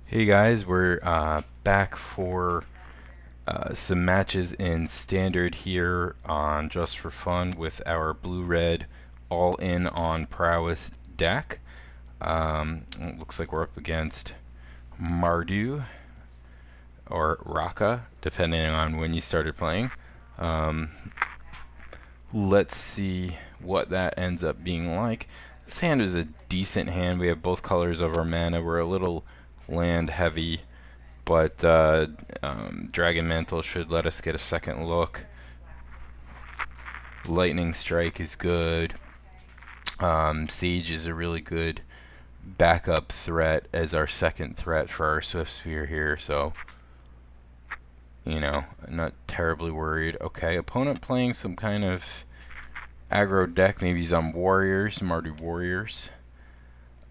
Hey guys, we're back for some matches in Standard here on Just for Fun with our blue-red all-in on Prowess deck. It looks like we're up against Mardu or Raka, depending on when you started playing. Um, let's see what that ends up being like. This hand is a decent hand. We have both colors of our mana. We're a little land heavy, but Dragon Mantle should let us get a second look. Lightning Strike is good. Siege is a really good backup threat as our second threat for our Swift Spear here, so I'm not terribly worried. Okay, opponent playing some kind of aggro deck. Maybe he's on Warriors, Mardu Warriors.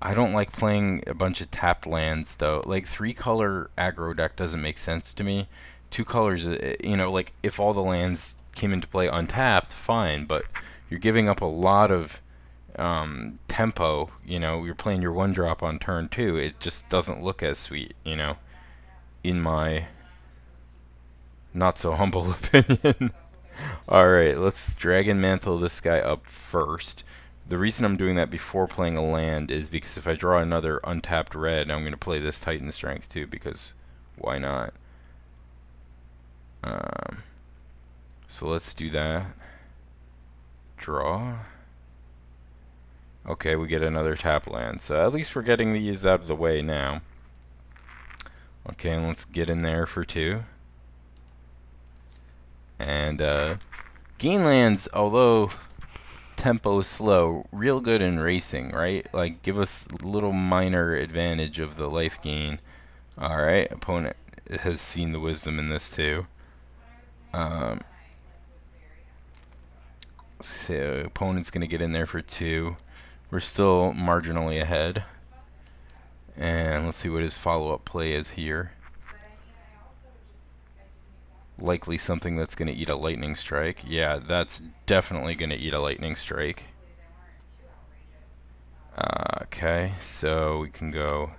I don't like playing a bunch of tapped lands though. Like 3-color aggro deck doesn't make sense to me. 2 colors, like if all the lands came into play untapped, fine, but you're giving up a lot of tempo. You're playing your 1-drop on turn 2. It just doesn't look as sweet, in my not so humble opinion. Alright, let's Dragon Mantle this guy up first. The reason I'm doing that before playing a land is because if I draw another untapped red, I'm going to play this Titan Strength too, because why not? So let's do that. Draw. Okay, we get another tap land, so at least we're getting these out of the way now. Okay, and let's get in there for 2. And gain lands, although tempo slow, real good in racing, right? Like, give us a little minor advantage of the life gain. Alright, opponent has seen the wisdom in this too. So opponent's gonna get in there for 2. We're still marginally ahead. And let's see what his follow-up play is here. Likely something that's gonna eat a lightning strike. Yeah, that's definitely gonna eat a lightning strike. Okay, so we can go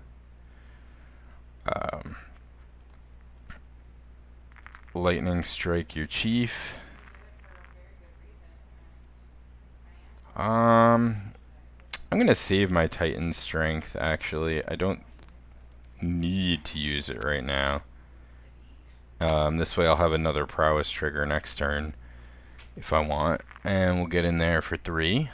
lightning strike your chief. I'm gonna save my Titan strength actually. I don't need to use it right now. This way I'll have another prowess trigger next turn if I want. And we'll get in there for 3.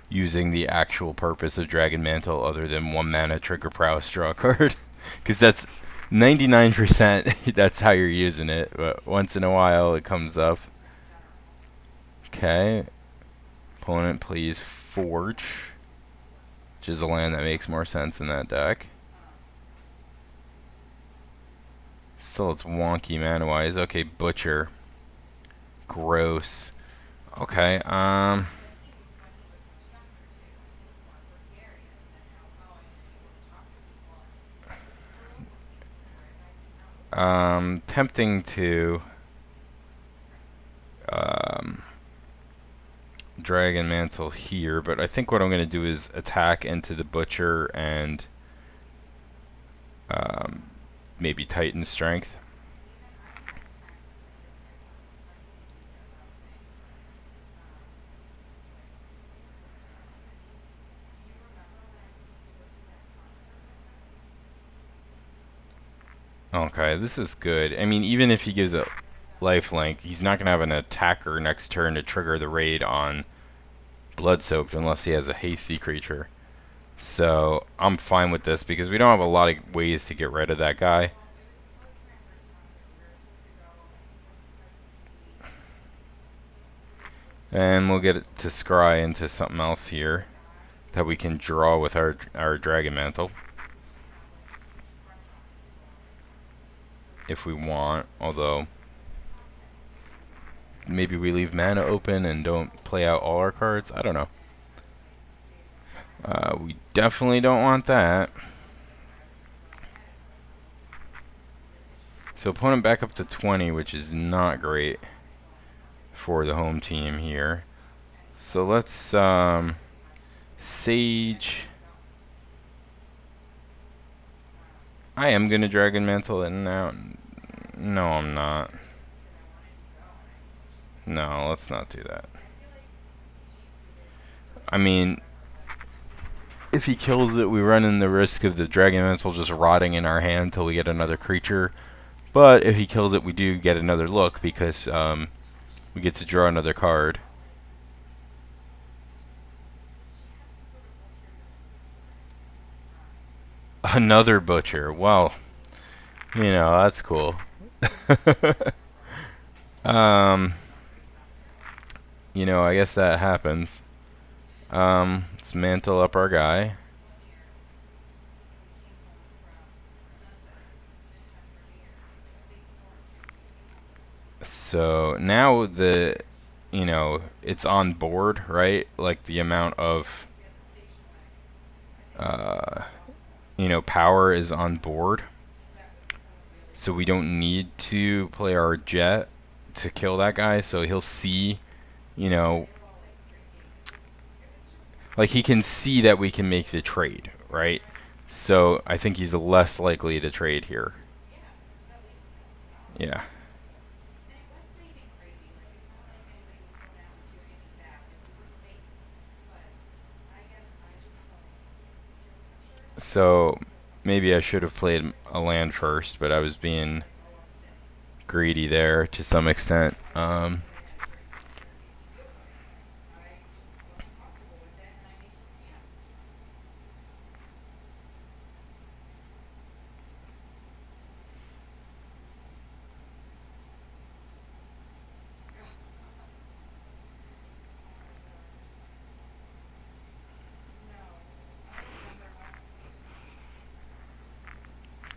Using the actual purpose of Dragon Mantle other than 1 mana trigger prowess draw a card. Because that's 99% that's how you're using it. But once in a while it comes up. Okay. Opponent plays Forge, which is a land that makes more sense in that deck. Still, it's wonky mana-wise. Okay, Butcher. Gross. Okay, tempting to Dragon Mantle here, but I think what I'm going to do is attack into the Butcher and maybe Titan Strength. Okay, this is good. I mean, even if he gives a lifelink, he's not going to have an attacker next turn to trigger the raid on Blood-Soaked unless he has a hasty creature. So I'm fine with this because we don't have a lot of ways to get rid of that guy. And we'll get it to scry into something else here that we can draw with our Dragon Mantle. If we want, although maybe we leave mana open and don't play out all our cards. I don't know. We definitely don't want that. So opponent back up to 20, which is not great for the home team here. So let's Sage I am gonna Dragon Mantle it now. No, I'm not. No, let's not do that. I mean, if he kills it, we run in the risk of the Dragon Mantle just rotting in our hand until we get another creature. But if he kills it, we do get another look because we get to draw another card. Another Butcher. Well, you know, that's cool. um, you know, I guess that happens. Let's mantle up our guy. So now you know, it's on board, right? Like the amount of, uh, you know, power is on board. So we don't need to play our jet to kill that guy. So he'll see, you know, like he can see that we can make the trade, right? So I think he's less likely to trade here. Yeah. So maybe I should have played a land first, but I was being greedy there to some extent.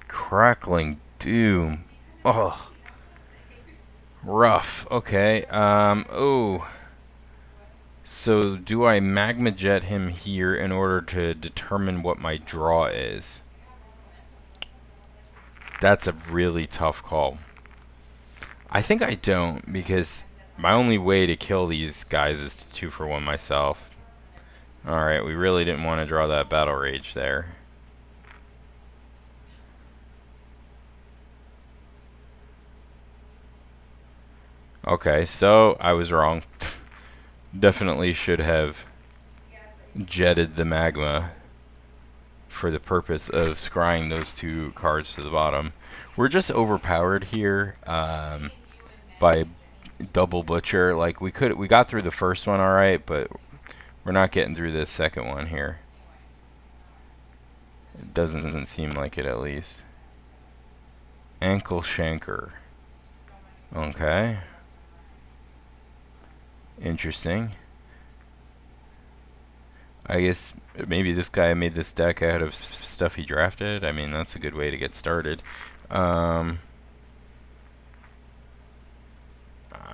Crackling Doom. Oh, rough. Okay. Oh. So do I Magma Jet him here in order to determine what my draw is? That's a really tough call. I think I don't, because my only way to kill these guys is to 2-for-1 myself. Alright, we really didn't want to draw that Battle Rage there. Okay, so I was wrong. Definitely should have jetted the magma for the purpose of scrying those 2 cards to the bottom. We're just overpowered here by double Butcher. Like we got through the first one alright, but we're not getting through this second one here. It doesn't seem like it, at least. Ankle Shanker. Okay. Interesting. I guess maybe this guy made this deck out of stuff he drafted. I mean, that's a good way to get started. I'm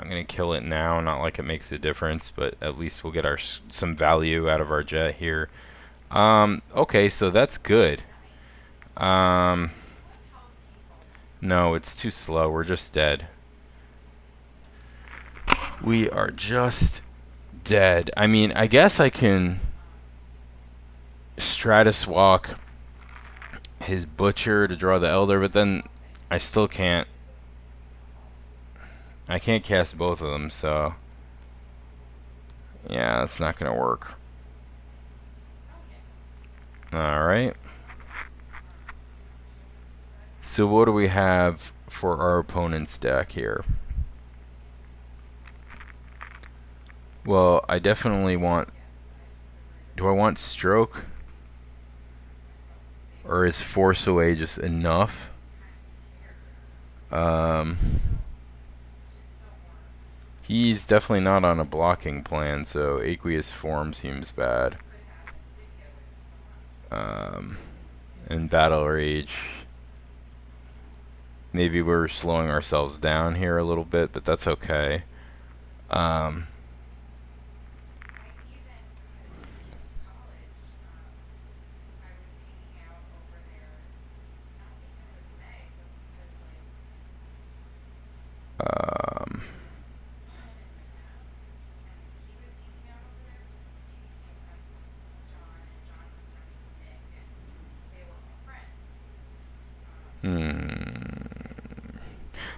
going to kill it now. Not like it makes a difference, but at least we'll get some value out of our jet here. Okay, so that's good. No, it's too slow. We're just dead. We are just dead. I mean, I guess I can Stratus Walk his Butcher to draw the Elder, but then I still can't. I can't cast both of them, so yeah, that's not gonna work. Alright. So what do we have for our opponent's deck here? Well, I definitely want... Do I want Stroke? Or is Force Away just enough? He's definitely not on a blocking plan, so Aqueous Form seems bad. And Battle Rage. Maybe we're slowing ourselves down here a little bit, but that's okay.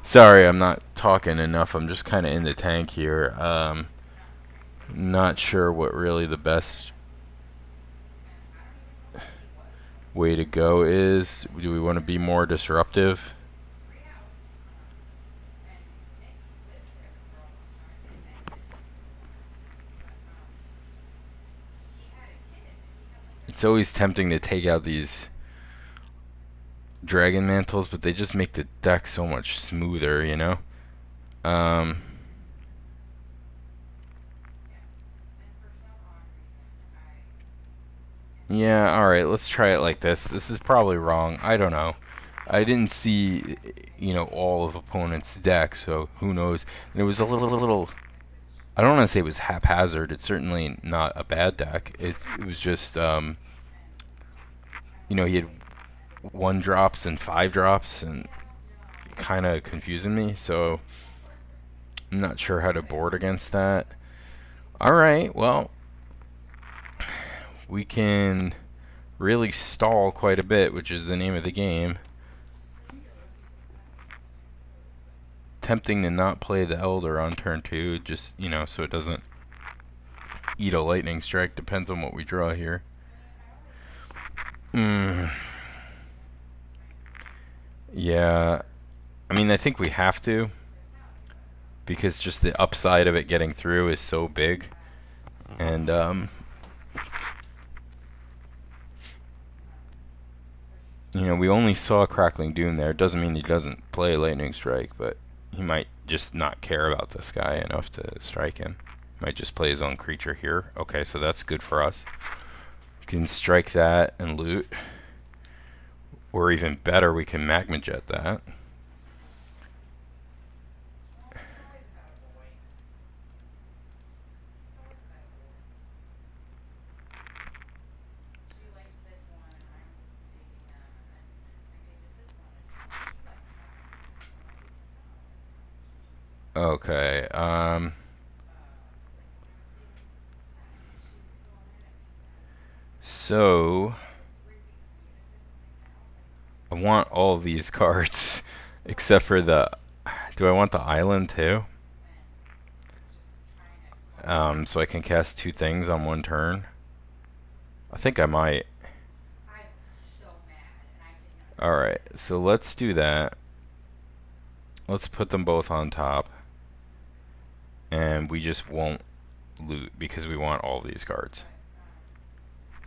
Sorry, I'm not talking enough. I'm just kind of in the tank here. Not sure what really the best way to go is. Do we want to be more disruptive? It's always tempting to take out these dragon mantles, but they just make the deck so much smoother, you know? Um, yeah, alright, let's try it like this. This is probably wrong. I don't know. I didn't see, you know, all of opponent's deck, so who knows. And it was a little I don't want to say it was haphazard. It's certainly not a bad deck. It was just, you know, he had 1 drops and 5 drops, and kind of confusing me, so I'm not sure how to board against that. Alright, well, we can really stall quite a bit, which is the name of the game. Tempting to not play the Elder on turn 2, just, you know, so it doesn't eat a lightning strike. Depends on what we draw here. Yeah, I mean, I think we have to, because just the upside of it getting through is so big. And, you know, we only saw Crackling Doom there. It doesn't mean he doesn't play Lightning Strike, but he might just not care about this guy enough to strike him. Might just play his own creature here. Okay, so that's good for us. We can strike that and loot. Or even better, we can Magma Jet that. Okay, so I want all these cards except for the. Do I want the island too? So I can cast 2 things on 1 turn. I think I might. Alright, so let's do that. Let's put them both on top. And we just won't loot because we want all these cards.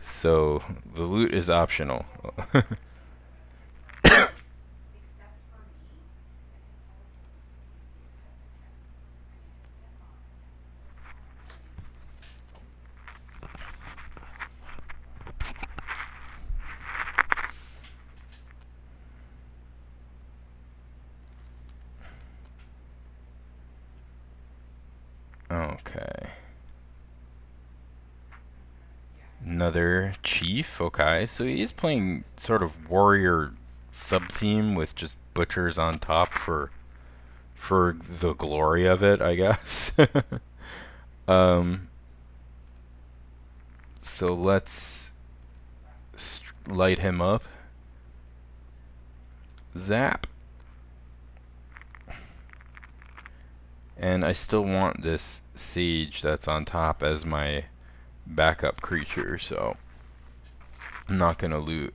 So the loot is optional. Okay. Another chief. Okay, so he's playing sort of warrior sub-theme with just butchers on top for the glory of it, I guess. So let's light him up. Zap. And I still want this Sage that's on top as my backup creature, so I'm not gonna loot.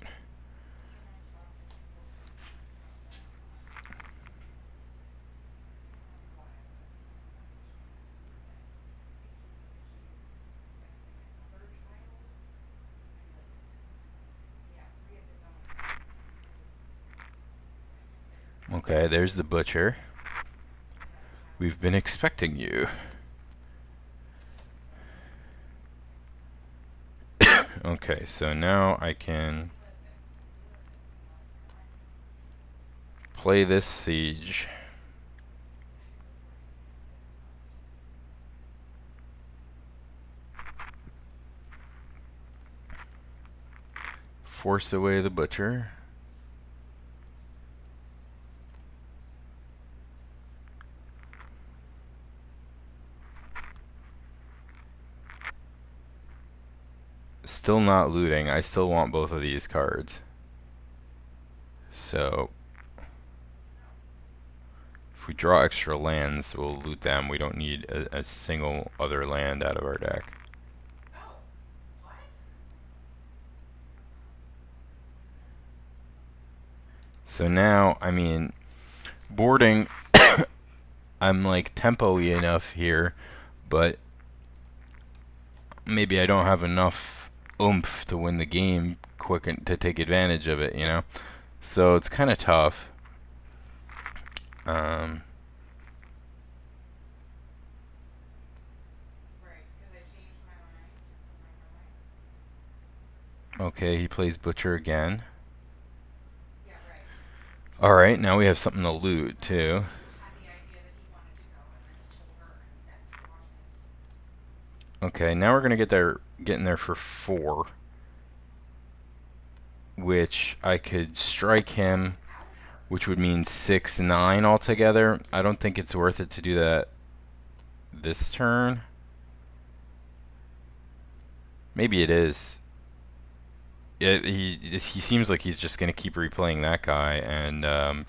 Okay, there's the butcher. We've been expecting you. Okay, so now I can play this siege. Force away the butcher. Still not looting. I still want both of these cards. So If we draw extra lands, we'll loot them. We don't need a single other land out of our deck. Oh, what? So now, I mean, boarding, I'm like tempo-y enough here, but maybe I don't have enough oomph to win the game quick and to take advantage of it, you know? So it's kind of tough. Right, because I changed my mind. Am I going? Okay, he plays Butcher again. Yeah, right. Alright, now we have something to loot, too. Had the idea that he wanted to go, and then he told her, and that squashed it. Okay, now we're gonna get in there for 4. Which I could strike him, which would mean 6, 9 altogether. I don't think it's worth it to do that this turn. Maybe it is. Yeah, he seems like he's just gonna keep replaying that guy, and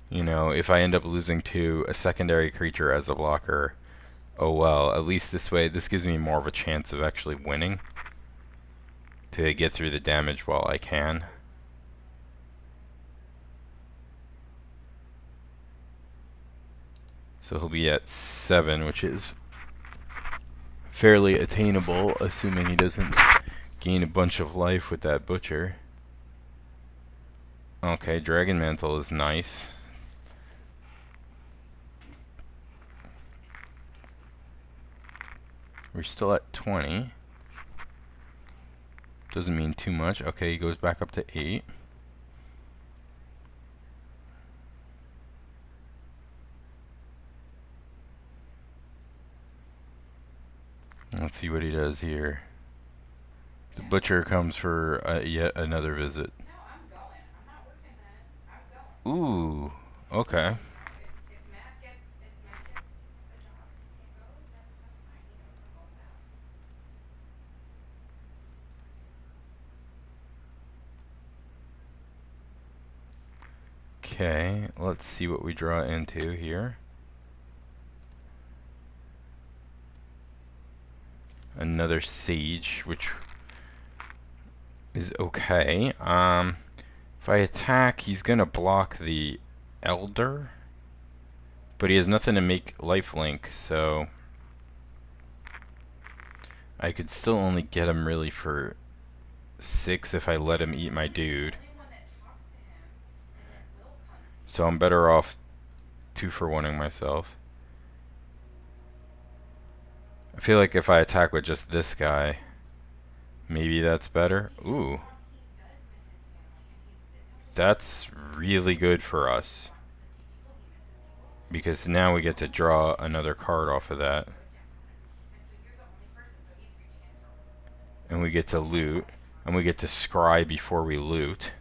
you know, if I end up losing to a secondary creature as a blocker, oh well. At least this way, this gives me more of a chance of actually winning to get through the damage while I can. So he'll be at 7, which is fairly attainable, assuming he doesn't gain a bunch of life with that Butcher. Okay, Dragon Mantle is nice. We're still at 20. Doesn't mean too much. Okay, he goes back up to 8. Let's see what he does here. The Butcher comes for yet another visit. No, I'm going. I'm not working then. I'm going. Ooh, okay. If Matt gets a job and he can't go, then that's fine. He knows I'm going back. Okay, let's see what we draw into here. Another Sage, which is okay. If I attack, he's gonna block the Elder, but he has nothing to make lifelink, so I could still only get him really for 6 if I let him eat my dude. So I'm better off 2-for-1ing myself. I feel like if I attack with just this guy, maybe that's better. Ooh. That's really good for us, because now we get to draw another card off of that. And we get to loot. And we get to scry before we loot.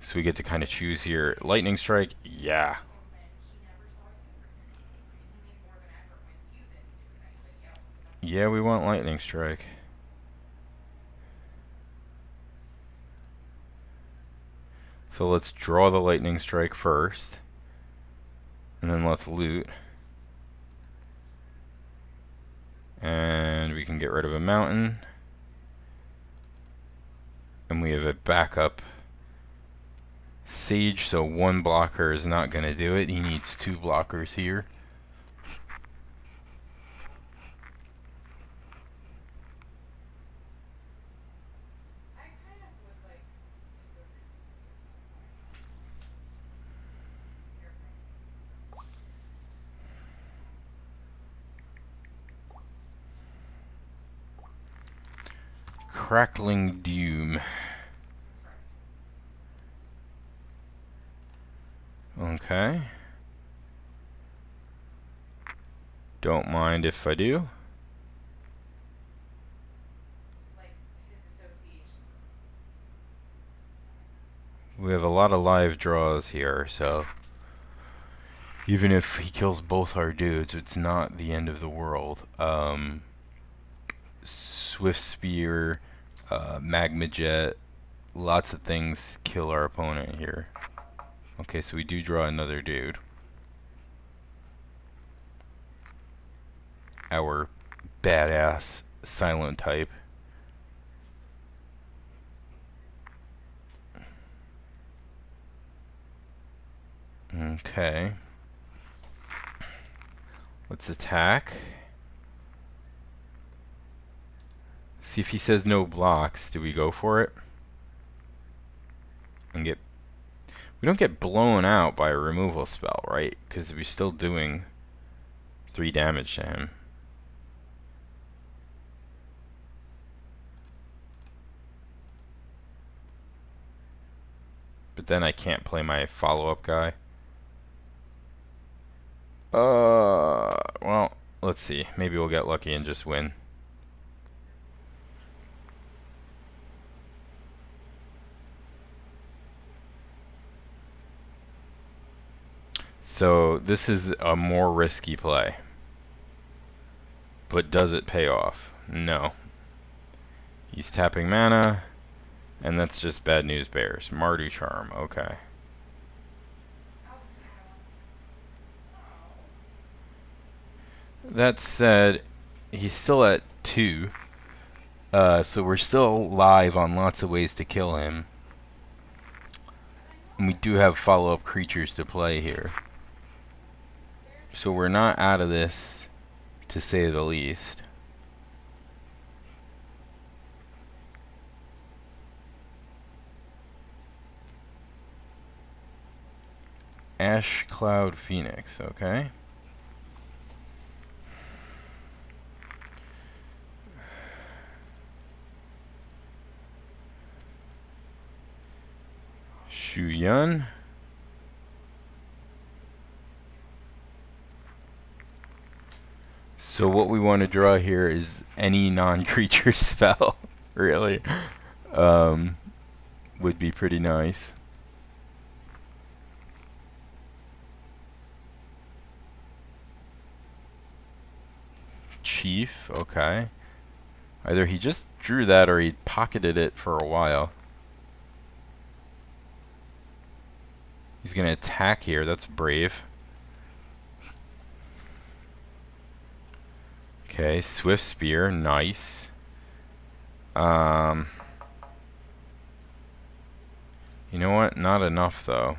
So we get to kind of choose here. Lightning Strike? Yeah. Yeah, we want Lightning Strike. So let's draw the Lightning Strike first. And then let's loot. And we can get rid of a mountain. And we have a backup Sage, so 1 blocker is not going to do it. He needs 2 blockers here. Crackling Doom. Okay. Don't mind if I do. We have a lot of live draws here, so even if he kills both our dudes, it's not the end of the world. Swift Spear, Magma Jet, lots of things kill our opponent here. Okay, so we do draw another dude. Our badass silent type. Okay. Let's attack. See if he says no blocks. Do we go for it? And get... We don't get blown out by a removal spell, right? Because we're still doing 3 damage to him. But then I can't play my follow-up guy. Well, let's see. Maybe we'll get lucky and just win. So this is a more risky play. But does it pay off? No. He's tapping mana, and that's just bad news bears. Mardu Charm, okay. That said, he's still at 2. So we're still live on lots of ways to kill him. And we do have follow-up creatures to play here. So we're not out of this, to say the least. Ash Cloud Phoenix, okay. Shu Yun. So what we want to draw here is any non-creature spell, really. Would be pretty nice. Chief, okay. Either he just drew that or he pocketed it for a while. He's going to attack here, that's brave. Okay, Swift Spear, nice. You know what? Not enough, though.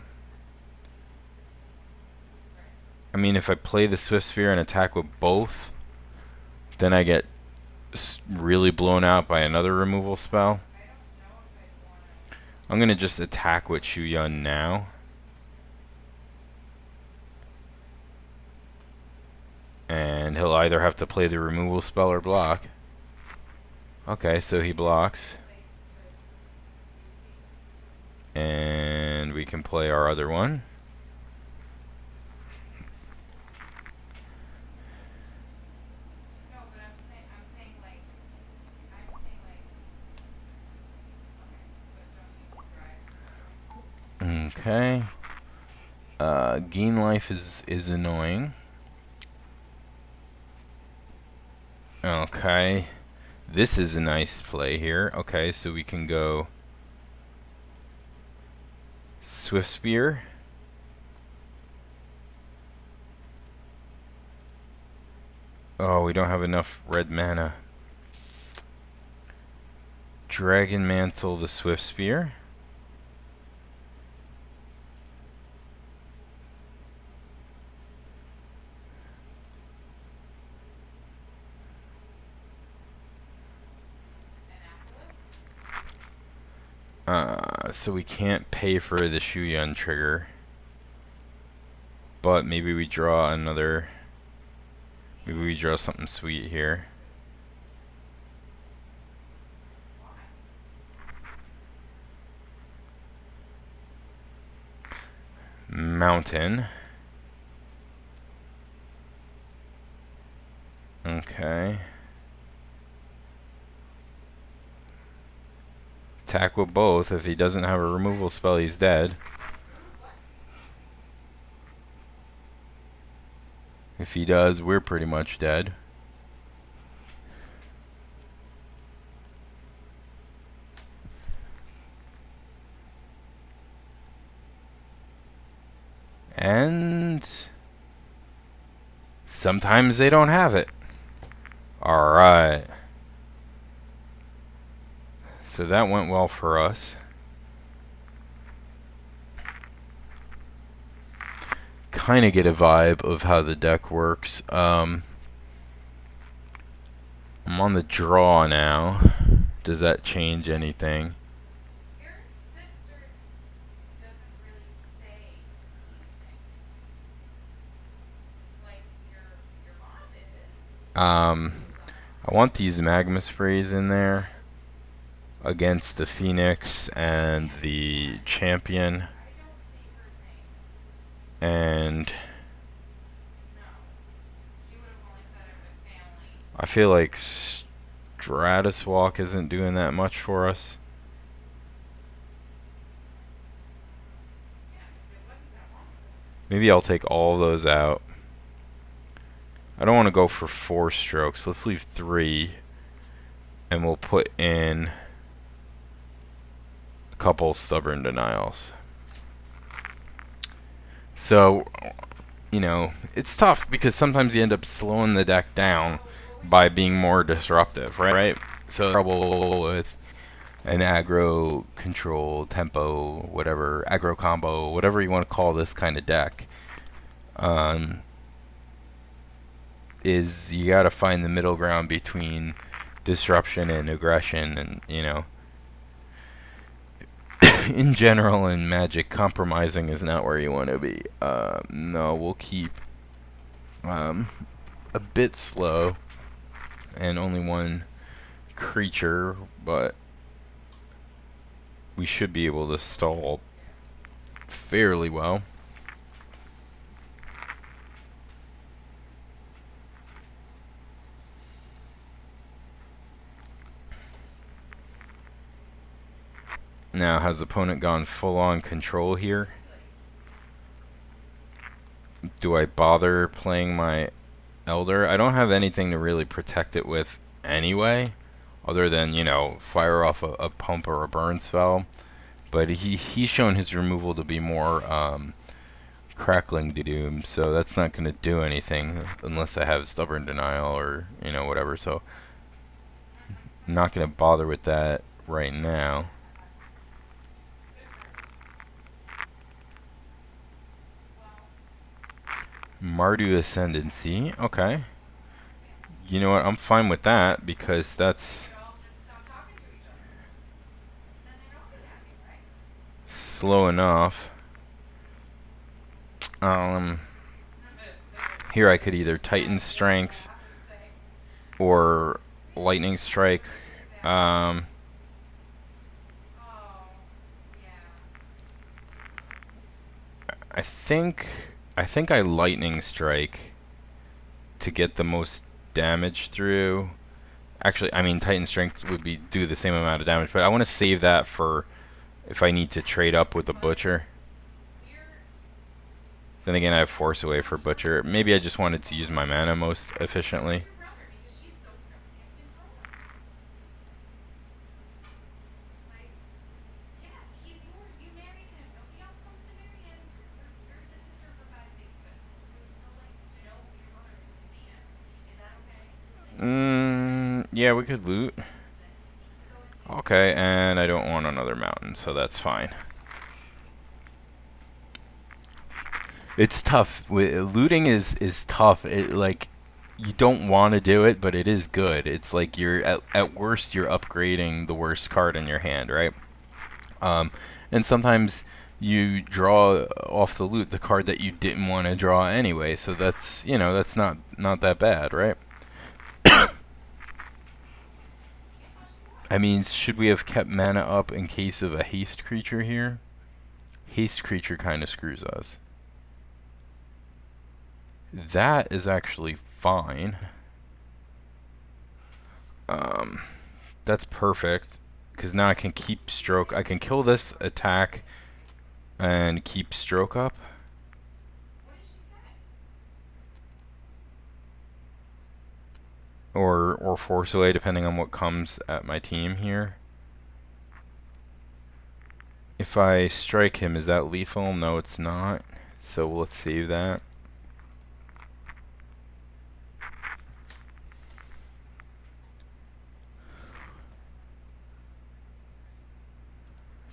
I mean, if I play the Swift Spear and attack with both, then I get really blown out by another removal spell. I'm going to just attack with Shu Yun now. And he'll either have to play the removal spell or block. Okay, so he blocks. And we can play our other one. No, but I'm saying like, okay, but don't use drive. Okay. Gain life is annoying. Okay. This is a nice play here. Okay, so we can go Swift Spear. Oh, we don't have enough red mana. Dragon Mantle the Swift Spear. So we can't pay for the Shu Yun trigger. But maybe we draw another... Maybe we draw something sweet here. Mountain. Okay. Attack with both. If he doesn't have a removal spell, he's dead. If he does, we're pretty much dead. And sometimes they don't have it. Alright. So that went well for us. Kind of get a vibe of how the deck works. I'm on the draw now. Does that change anything? Your sister doesn't really say anything. Like your mom did. I want these magma sprays in there against the Phoenix and the Champion. I don't see her saying And no. She would have only said it with family. I feel like Stratus Walk isn't doing that much for us. Yeah, because it wasn't that long ago. Maybe I'll take all those out. I don't want to go for 4 strokes. Let's leave 3. And we'll put in a couple Stubborn Denials. So, you know, it's tough because sometimes you end up slowing the deck down by being more disruptive, right? So, trouble with an aggro control, tempo, whatever, aggro combo, whatever you want to call this kind of deck, is you got to find the middle ground between disruption and aggression, and, you know, in general in Magic, compromising is not where you want to be. No, we'll keep a bit slow and only 1 creature, but we should be able to stall fairly well. Now, has opponent gone full-on control here? Do I bother playing my Elder? I don't have anything to really protect it with anyway, other than, you know, fire off a pump or a burn spell. But he's shown his removal to be more Crackling Doom, so that's not going to do anything unless I have Stubborn Denial or, you know, whatever. So I'm not going to bother with that right now. Mardu Ascendancy, okay. You know what, I'm fine with that because that's They all just stop talking to each other. Then they'd all be happy, right? slow enough. Here I could either Titan Strength or Lightning Strike. Oh, yeah. I think I Lightning Strike to get the most damage through. Actually, I mean Titan Strength would be do the same amount of damage, but I want to save that for if I need to trade up with the Butcher. Then again, I have Force Away for Butcher. Maybe I just wanted to use my mana most efficiently. Because she's so controlling. Like, yes, he's yours. You married him. Nobody else comes to marry him. You're the sister for 5 days, but we would still like to know who your mother is and see him. Is that okay? Yeah, we could loot. Okay, and I don't want another mountain, so that's fine. It's tough. Looting is tough. It, like, you don't want to do it, but it is good. It's like you're at worst you're upgrading the worst card in your hand, right? And sometimes you draw off the loot the card that you didn't want to draw anyway. So that's, you know, that's not that bad, right? I mean, should we have kept mana up in case of a haste creature here? Haste creature kind of screws us. That is actually fine. That's perfect, because now I can keep stroke. I can kill this attack and keep stroke up. What did she say? Or force away, depending on what comes at my team here. If I strike him, is that lethal? No, it's not. So let's save that.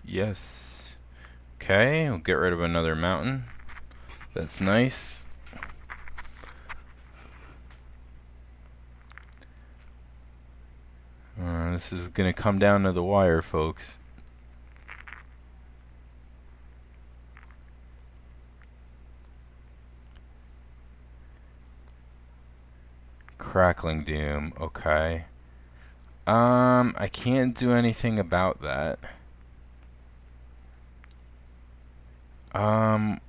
Yes. Okay, we'll get rid of another mountain. That's nice. This is gonna come down to the wire, folks. Crackling Doom, okay. I can't do anything about that. Um,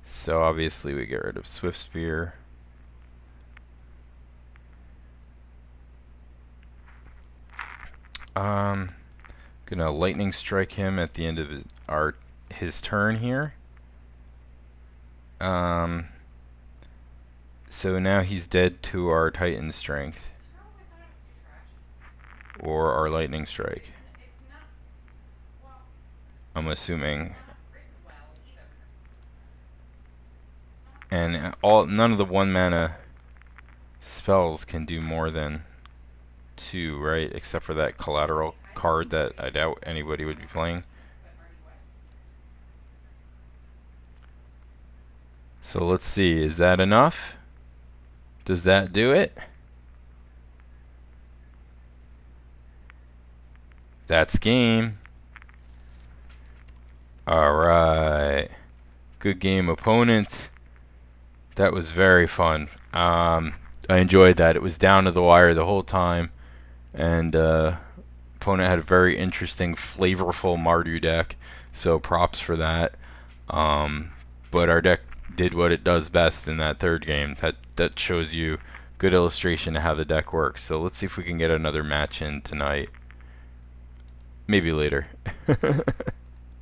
so obviously we get rid of Swift Spear. Gonna Lightning Strike him at the end of his turn here. So now he's dead to our Titan Strength. Do you know who I thought it was too trashy? Or our Lightning Strike. It's not. Well, I'm it's assuming. not written well either. It's not. And none of the 1-mana spells can do more than 2, right? Except for that collateral card that I doubt anybody would be playing. But Marty, what? So let's see, is that enough? Does that do it? That's game. Alright. Good game, opponent. That was very fun. I enjoyed that. It was down to the wire the whole time. And opponent had a very interesting, flavorful Mardu deck. So props for that. But our deck did what it does best in that third game. That shows you good illustration of how the deck works. So let's see if we can get another match in tonight. Maybe later.